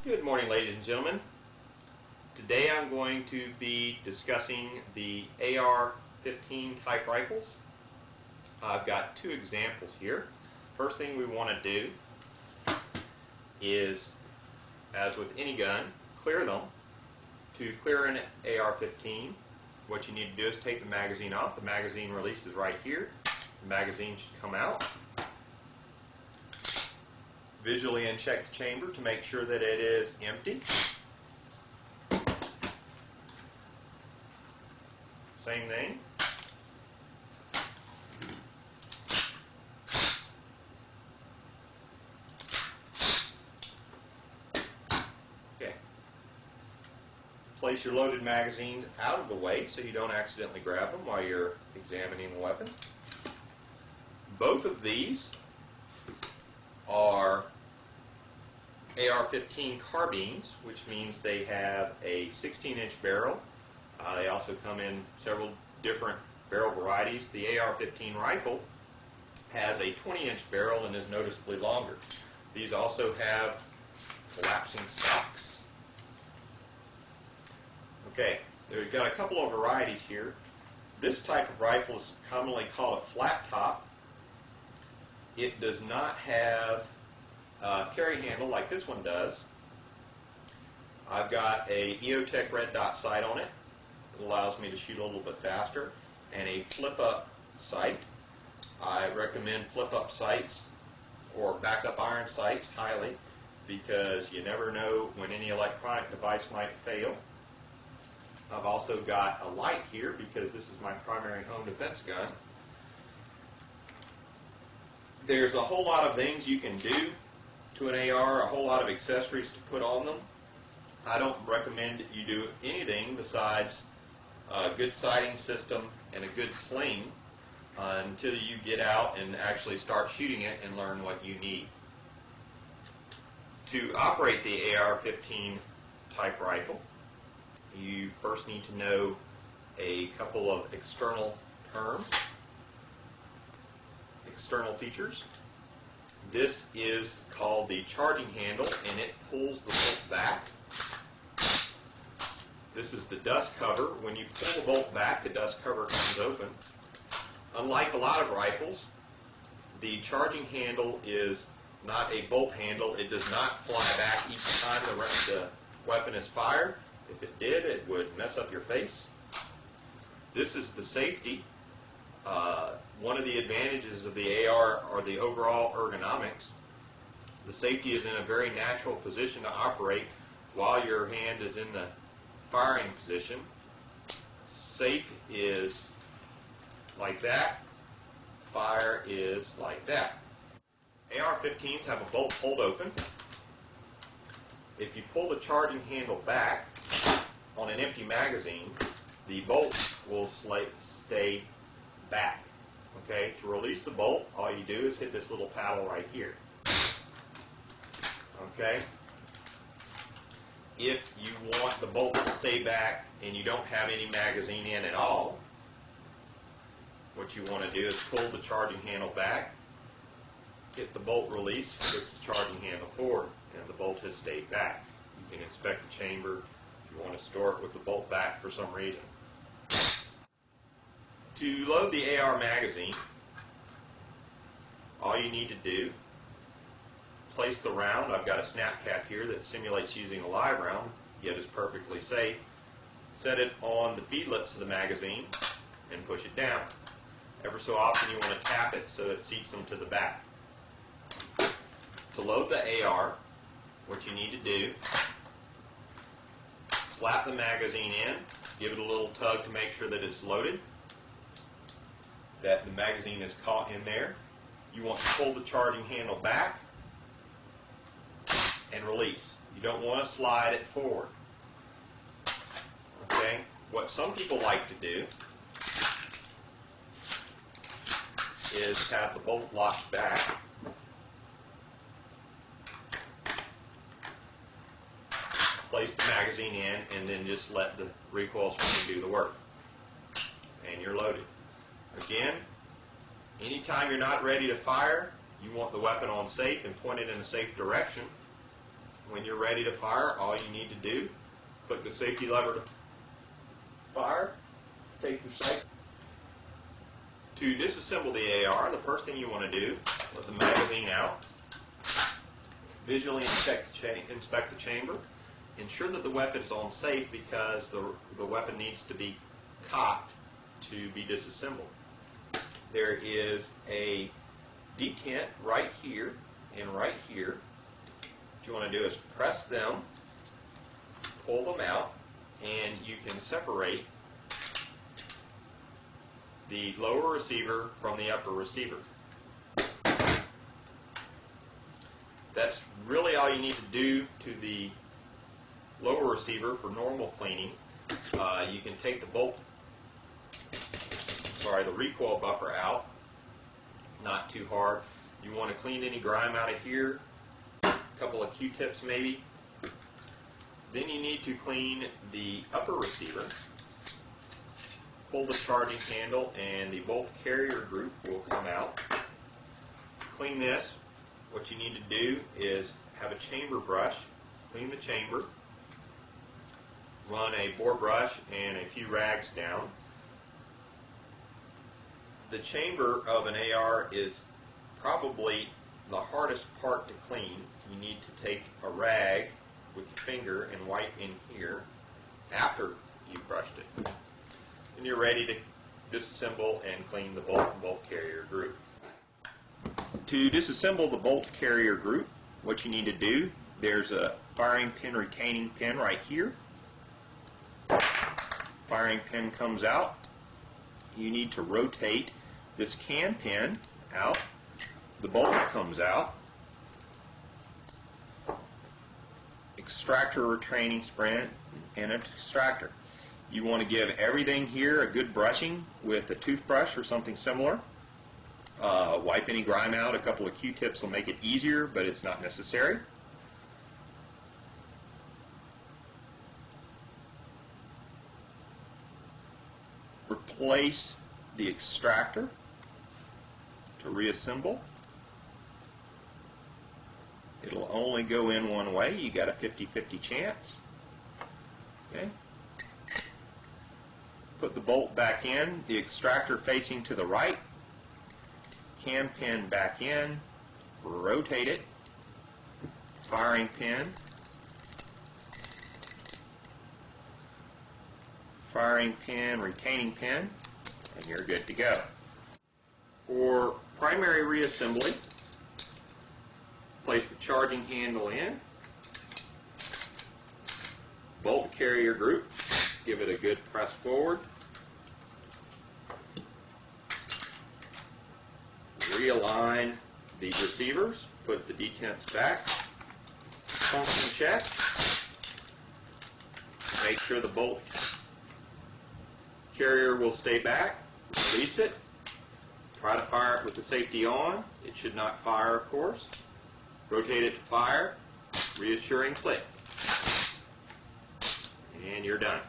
Good morning, ladies and gentlemen. Today I'm going to be discussing the AR15 type rifles. I've got two examples here. First thing we want to do is, as with any gun, clear them. To clear an AR15, what you need to do is take the magazine off. The magazine release is right here. The magazine should come out. Visually uncheck the chamber to make sure that it is empty. Same thing. Okay. Place your loaded magazines out of the way so you don't accidentally grab them while you're examining the weapon. Both of these are AR-15 carbines, which means they have a 16-inch barrel. They also come in several different barrel varieties. The AR-15 rifle has a 20-inch barrel and is noticeably longer. These also have collapsing stocks. Okay, we've got a couple of varieties here. This type of rifle is commonly called a flat top. It does not have carry handle like this one does. I've got a EOTech red dot sight on it. It allows me to shoot a little bit faster, and a flip-up sight. I recommend flip-up sights or backup iron sights highly, because you never know when any electronic device might fail. I've also got a light here because this is my primary home defense gun. There's a whole lot of things you can do to an AR, a whole lot of accessories to put on them. I don't recommend that you do anything besides a good sighting system and a good sling until you get out and actually start shooting it and learn what you need. To operate the AR-15 type rifle, you first need to know a couple of external terms, external features. This is called the charging handle, and it pulls the bolt back. This is the dust cover. When you pull the bolt back, the dust cover comes open. Unlike a lot of rifles, the charging handle is not a bolt handle. It does not fly back each time the weapon is fired. If it did, it would mess up your face. This is the safety. One of the advantages of the AR are the overall ergonomics. The safety is in a very natural position to operate while your hand is in the firing position. Safe is like that. Fire is like that. AR-15s have a bolt pulled open. If you pull the charging handle back on an empty magazine, the bolt will stay back. Okay, to release the bolt, all you do is hit this little paddle right here. Okay? If you want the bolt to stay back and you don't have any magazine in at all, what you want to do is pull the charging handle back, hit the bolt release, push the charging handle forward, and the bolt has stayed back. You can inspect the chamber if you want to store it with the bolt back for some reason. To load the AR magazine, all you need to do, place the round. I've got a snap cap here that simulates using a live round, yet is perfectly safe. Set it on the feed lips of the magazine and push it down. Ever so often you want to tap it so it seats them to the back. To load the AR, what you need to do, slap the magazine in, give it a little tug to make sure that it's loaded, that the magazine is caught in there. You want to pull the charging handle back and release. You don't want to slide it forward. Okay? What some people like to do is have the bolt locked back, place the magazine in, and then just let the recoil spring do the work. And you're loaded. Again, anytime you're not ready to fire, you want the weapon on safe and pointed in a safe direction. When you're ready to fire, all you need to do, click the safety lever to fire, take your sight. To disassemble the AR, the first thing you want to do, let the magazine out, visually inspect the chamber, ensure that the weapon is on safe because the weapon needs to be cocked to be disassembled. There is a detent right here and right here. What you want to do is press them, pull them out, and you can separate the lower receiver from the upper receiver. That's really all you need to do to the lower receiver for normal cleaning. You can take the recoil buffer out, not too hard. You want to clean any grime out of here, a couple of Q-tips maybe. Then you need to clean the upper receiver. Pull the charging handle and the bolt carrier group will come out. Clean this. What you need to do is have a chamber brush, clean the chamber, run a bore brush and a few rags down. The chamber of an AR is probably the hardest part to clean. You need to take a rag with your finger and wipe in here after you've brushed it. And you're ready to disassemble and clean the bolt and bolt carrier group. To disassemble the bolt carrier group, what you need to do, there's a firing pin retaining pin right here. Firing pin comes out. You need to rotate this can pin out. The bolt comes out. Extractor retaining spring and an extractor. You want to give everything here a good brushing with a toothbrush or something similar. Wipe any grime out. A couple of Q-tips will make it easier, but it's not necessary. Replace the extractor to reassemble. It'll only go in one way. You got a 50-50 chance. Okay. Put the bolt back in, the extractor facing to the right, cam pin back in, rotate it, firing pin, retaining pin, and you're good to go. For primary reassembly, place the charging handle in, bolt carrier group, give it a good press forward, realign the receivers, put the detents back, function check, make sure the bolt carrier will stay back, release it, try to fire it with the safety on. It should not fire, of course. Rotate it to fire, reassuring click, and you're done.